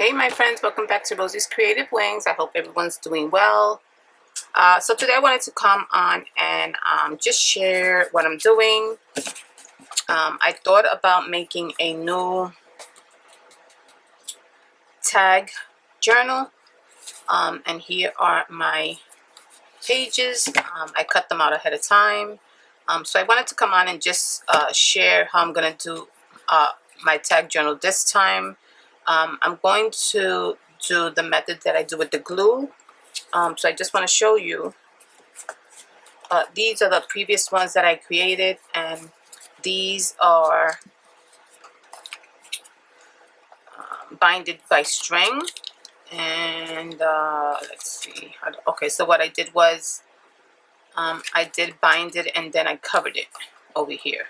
Hey my friends, welcome back to Rosie's Creative Wings. I hope everyone's doing well. So today I wanted to come on and just share what I'm doing. I thought about making a new tag journal, and here are my pages. I cut them out ahead of time. So I wanted to come on and just share how I'm going to do my tag journal this time. I'm going to do the method that I do with the glue. So I just want to show you. These are the previous ones that I created, and these are binded by string. And let's see. Okay, so what I did was I did bind it and then I covered it over here.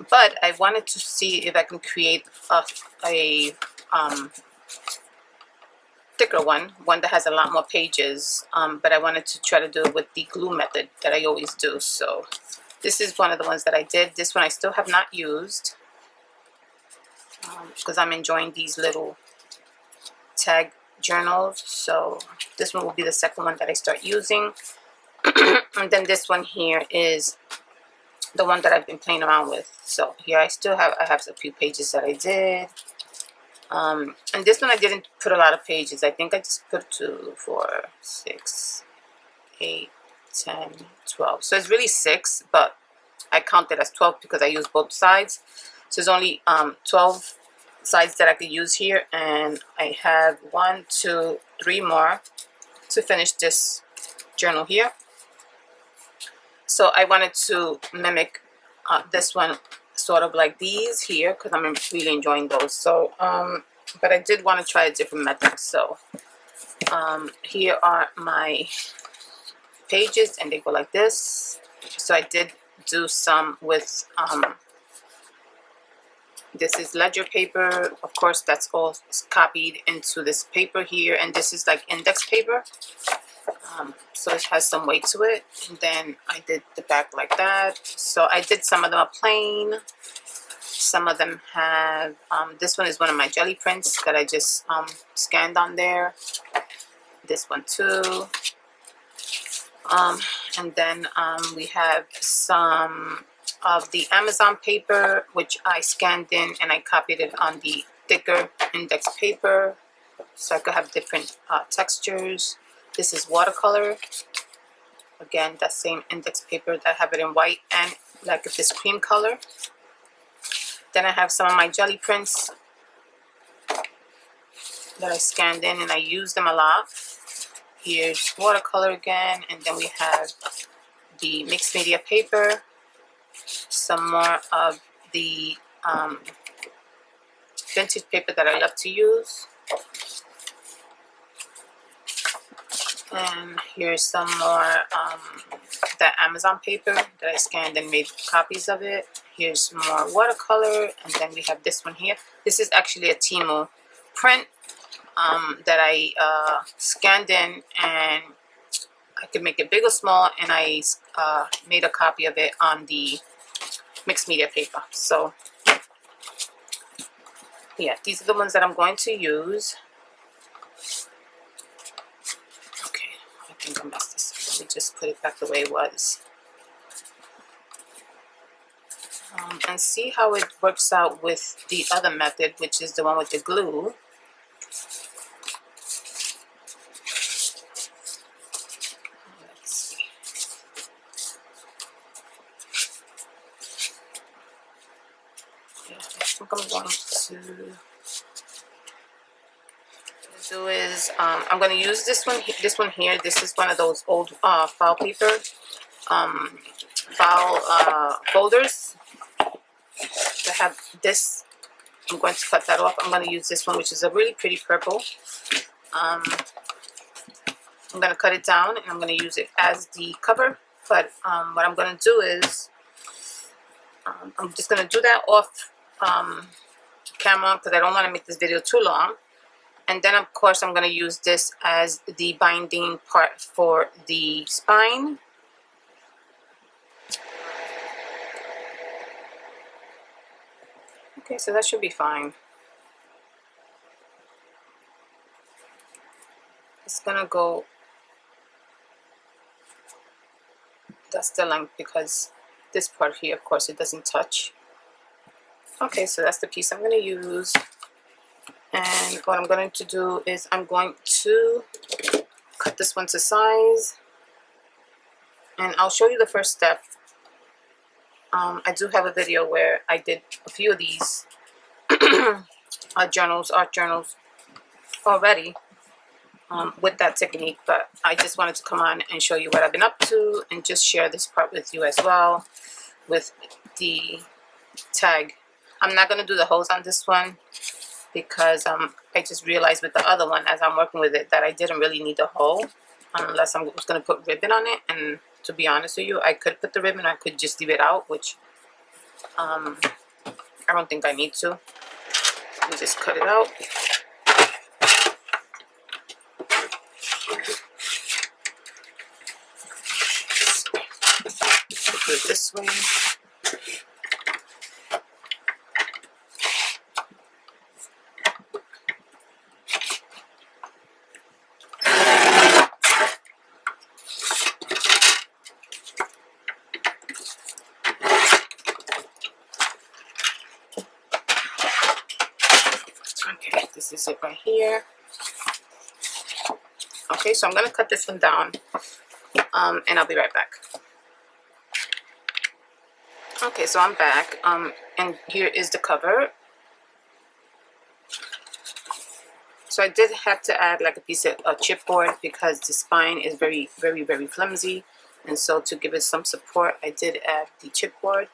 But I wanted to see if I can create a thicker one that has a lot more pages, but I wanted to try to do it with the glue method that I always do. So this is one of the ones that I did. This one I still have not used because I'm enjoying these little tag journals. So this one will be the second one that I start using. And then this one here is the one that I've been playing around with. So here I have a few pages that I did. And this one I didn't put a lot of pages. I think I just put 2, 4, 6, 8, 10, 12. So it's really 6, but I count it as 12 because I use both sides. So there's only 12 sides that I could use here, and I have 1, 2, 3 more to finish this journal here. So I wanted to mimic this one sort of like these here because I'm really enjoying those. So but I did want to try a different method. So here are my pages, and they go like this. So I did do some with this is ledger paper. Of course, that's all copied into this paper here, and this is like index paper. So it has some weight to it. And then I did the back like that. So I did some of them are plain. Some of them have, this one is one of my jelly prints that I just scanned on there. This one too. And then we have some of the Amazon paper, which I scanned in and I copied it on the thicker index paper. So I could have different textures. This is watercolor. Again, that same index paper that I have it in white and like this cream color. Then I have some of my jelly prints that I scanned in and I use them a lot. Here's watercolor again, and then we have the mixed media paper, some more of the vintage paper that I love to use. And here's some more that Amazon paper that I scanned and made copies of it. Here's more watercolor, and then we have this one here. This is actually a Temu print that I scanned in, and I could make it big or small, and I made a copy of it on the mixed media paper. So yeah, these are the ones that I'm going to use. I think I messed this up. Let me just put it back the way it was. And see how it works out with the other method, which is the one with the glue. Let's see. Yeah, I think I'm going to do is I'm going to use this one here. This is one of those old file paper file folders that have this. I'm going to cut that off. I'm going to use this one, which is a really pretty purple. I'm going to cut it down and I'm going to use it as the cover. But what I'm going to do is I'm just going to do that off camera because I don't want to make this video too long. And then, of course, I'm going to use this as the binding part for the spine. Okay, so that should be fine. It's gonna go, that's the length, because this part here, of course, it doesn't touch. Okay, so that's the piece I'm gonna use. And what I'm going to do is I'm going to cut this one to size, and I'll show you the first step. I do have a video where I did a few of these art journals already with that technique, but I just wanted to come on and show you what I've been up to and just share this part with you as well with the tag. I'm not going to do the hose on this one because I just realized with the other one as I'm working with it that I didn't really need the hole unless I was going to put ribbon on it. And to be honest with you, I could put the ribbon, I could just leave it out, which I don't think I need to. Let me just cut it out. Do it this way. Okay, this is it right here. Okay, so I'm going to cut this one down, and I'll be right back. Okay, so I'm back, and here is the cover. So I did have to add like a piece of chipboard because the spine is very, very, very flimsy, and so to give it some support, I did add the chipboard,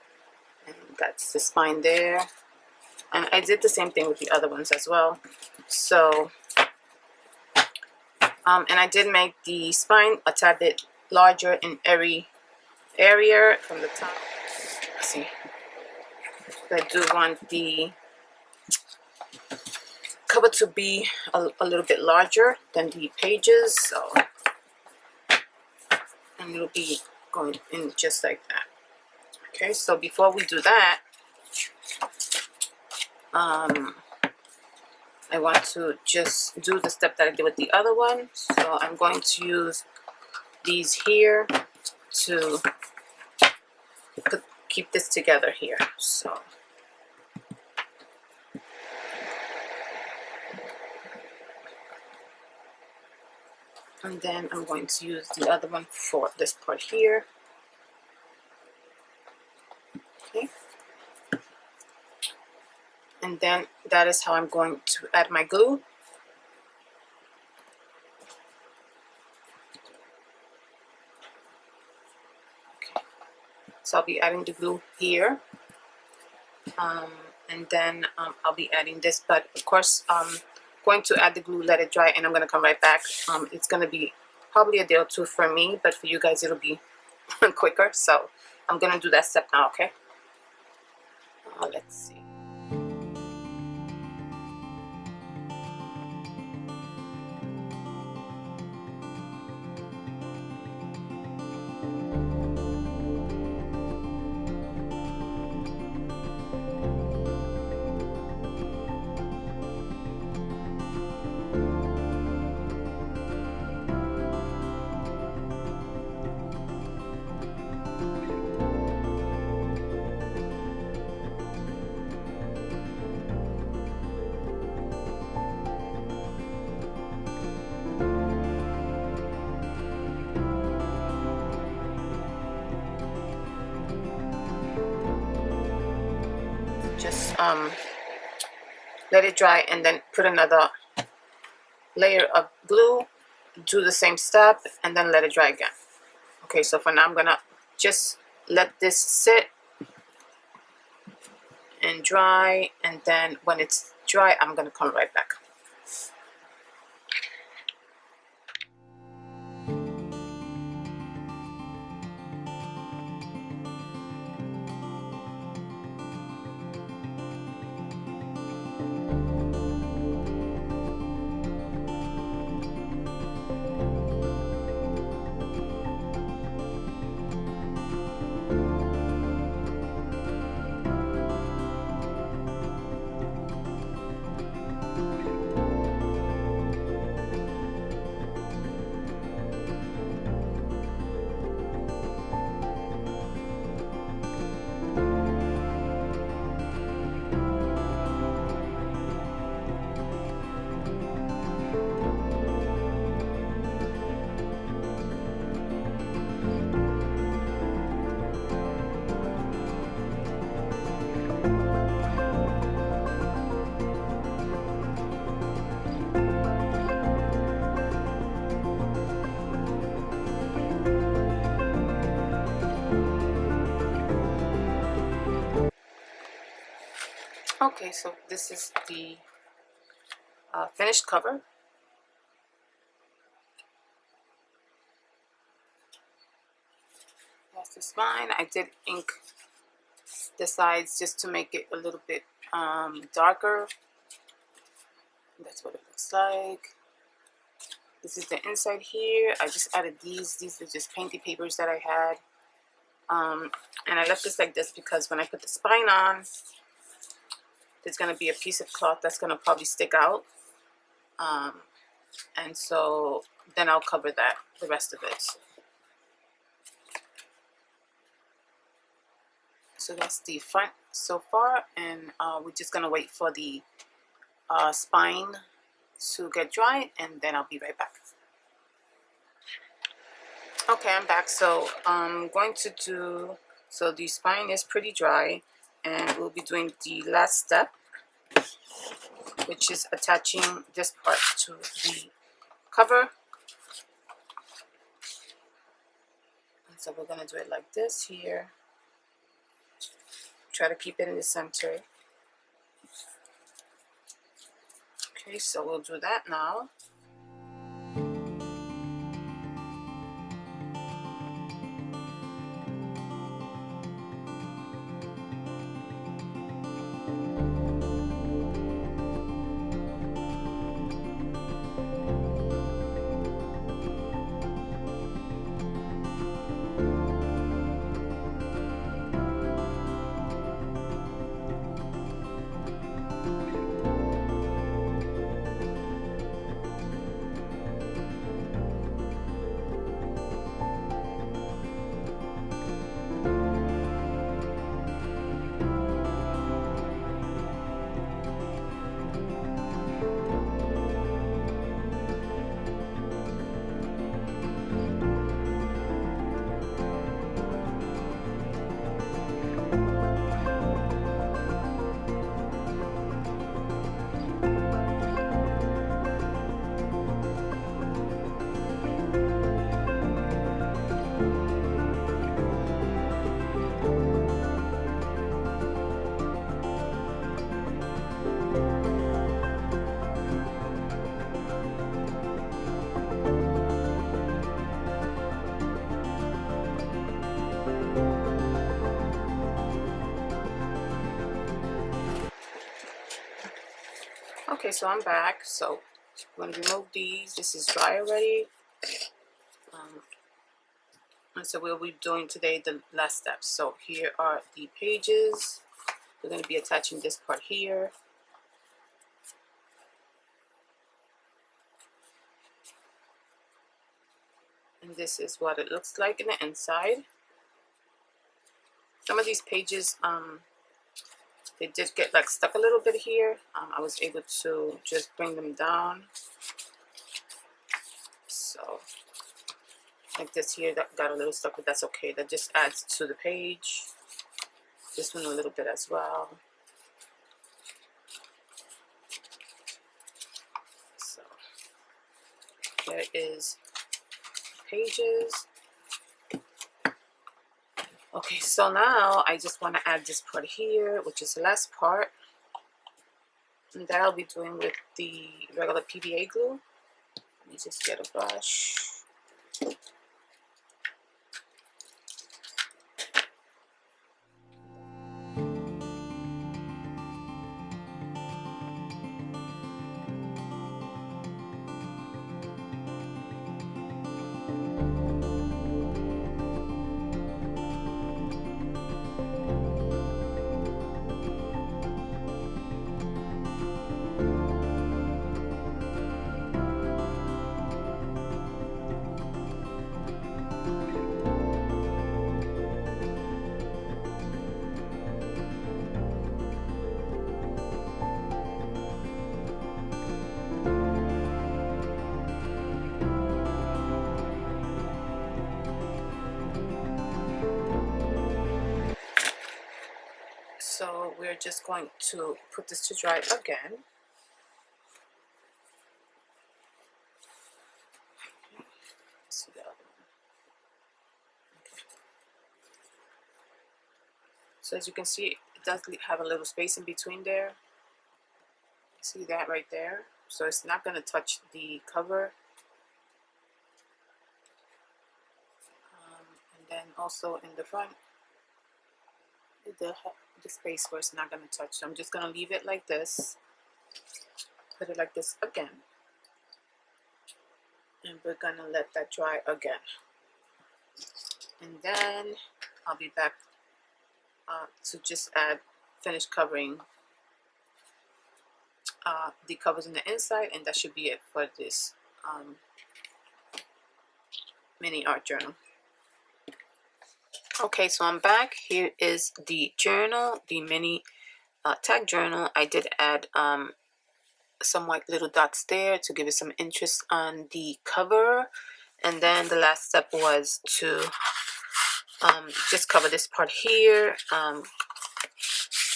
and that's the spine there. And I did the same thing with the other ones as well. So, and I did make the spine a tad bit larger and airy area from the top. Let's see, I do want the cover to be a little bit larger than the pages, so, and it'll be going in just like that. Okay, so before we do that, I want to just do the step that I did with the other one. So I'm going to use these here to keep this together here. So and then I'm going to use the other one for this part here. Okay. And then that is how I'm going to add my glue. Okay. So I'll be adding the glue here. And then I'll be adding this, but of course I'm going to add the glue, let it dry, and I'm going to come right back. It's going to be probably a day or two for me, but for you guys it'll be quicker. So I'm going to do that step now, okay? Let's see. Just let it dry and then put another layer of glue, do the same step, and then let it dry again. Okay, so for now I'm gonna just let this sit and dry, and then when it's dry I'm gonna come right back. Okay, so this is the finished cover. That's the spine. I did ink the sides just to make it a little bit darker. That's what it looks like. This is the inside here. I just added these. These are just painty papers that I had. And I left this like this because when I put the spine on, there's going to be a piece of cloth that's going to probably stick out. And so then I'll cover that, the rest of it. So that's the front so far, and we're just going to wait for the spine to get dry, and then I'll be right back. Okay, I'm back. So I'm going to do, so the spine is pretty dry, and we'll be doing the last step, which is attaching this part to the cover. And so we're going to do it like this here. Try to keep it in the center. Okay, so we'll do that now. Okay, so I'm back. So I'm going to remove these. This is dry already. And so we'll be doing today the last steps. So here are the pages. We're going to be attaching this part here. And this is what it looks like in the inside. Some of these pages, they did get like stuck a little bit here. I was able to just bring them down. So like this here, that got a little stuck, but that's okay. That just adds to the page. This one a little bit as well. So there is pages. Okay, so now I just want to add this part here, which is the last part. And that I'll be doing with the regular PVA glue. Let me just get a brush. So we're just going to put this to dry again. See the other one. Okay. So as you can see, it does have a little space in between there. See that right there? So it's not going to touch the cover. And then also in the front, the space where it's not going to touch. So I'm just going to leave it like this. Put it like this again. And we're going to let that dry again. And then I'll be back to just finish covering the covers on the inside, and that should be it for this mini art journal. Okay, so I'm back. Here is the journal, the mini tag journal. I did add some white little dots there to give it some interest on the cover, and then the last step was to just cover this part here,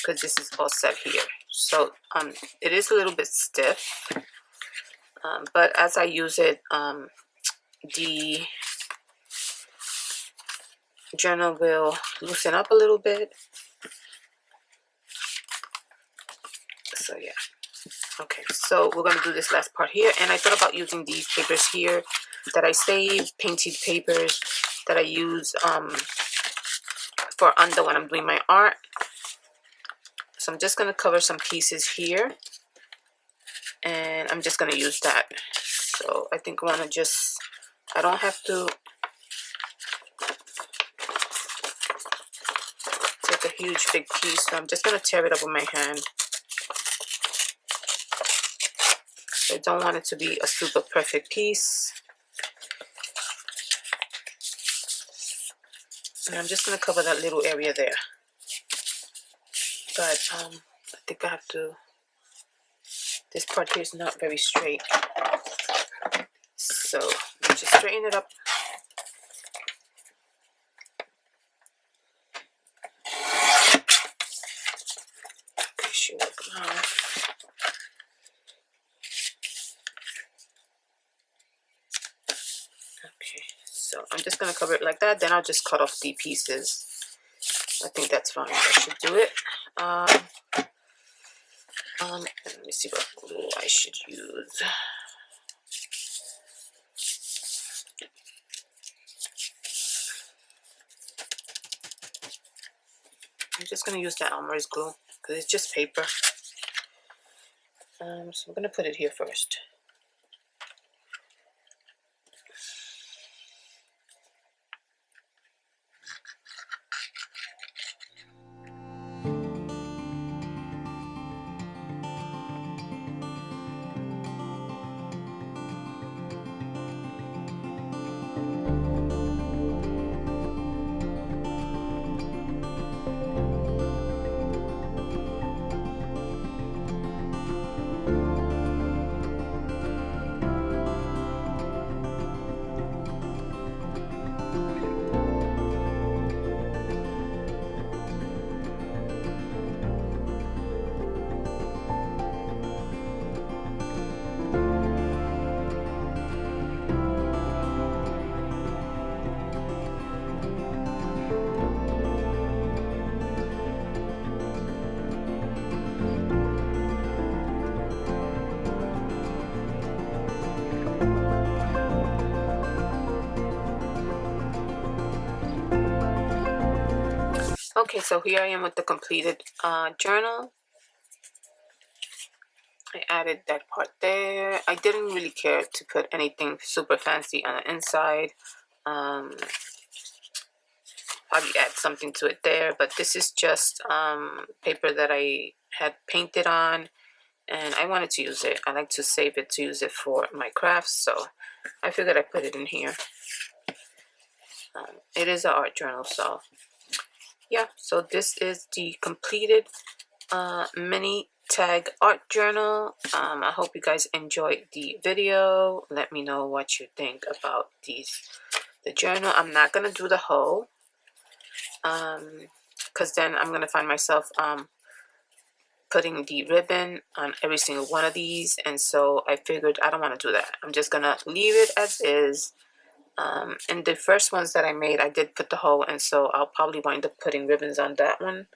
because this is all set here. So it is a little bit stiff, but as I use it, the journal will loosen up a little bit. So yeah. Okay, so we're going to do this last part here, and I thought about using these papers here that I saved, painted papers that I use for under when I'm doing my art. So I'm just going to cover some pieces here, and I'm just going to use that. So I think I want to just, I don't have to take a huge big piece, so I'm just going to tear it up with my hand. I don't want it to be a super perfect piece. And I'm just going to cover that little area there. But I think I have to, this part here is not very straight. So let me just straighten it up. Okay, should work now. Okay, so I'm just going to cover it like that. Then I'll just cut off the pieces. I think that's fine. That should do it. Let me see what glue I should use. I'm just going to use the Elmer's glue because it's just paper. So I'm going to put it here first. Okay, so here I am with the completed journal. I added that part there. I didn't really care to put anything super fancy on the inside. Probably add something to it there, but this is just paper that I had painted on, and I wanted to use it. I like to save it to use it for my crafts, so I figured I'd put it in here. It is an art journal, so yeah. So this is the completed mini tag art journal. I hope you guys enjoyed the video. Let me know what you think about the journal. I'm not gonna do the whole because then I'm gonna find myself putting the ribbon on every single one of these, and so I figured I don't want to do that. I'm just gonna leave it as is. And the first ones that I made, I did put the whole, and so I'll probably wind up putting ribbons on that one.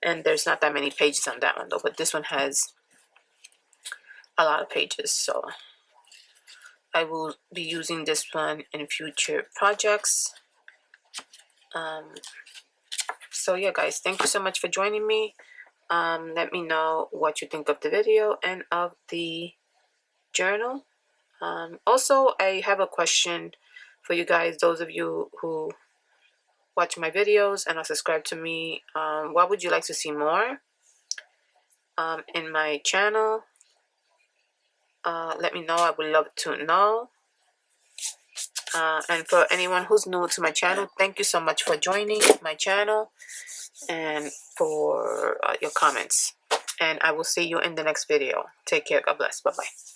And there's not that many pages on that one though, but this one has a lot of pages. So I will be using this one in future projects. So yeah, guys, thank you so much for joining me. Let me know what you think of the video and of the journal. Also, I have a question for you guys, those of you who watch my videos and are subscribed to me. What would you like to see more in my channel? Let me know. I would love to know. And for anyone who's new to my channel, thank you so much for joining my channel and for your comments. And I will see you in the next video. Take care. God bless. Bye-bye.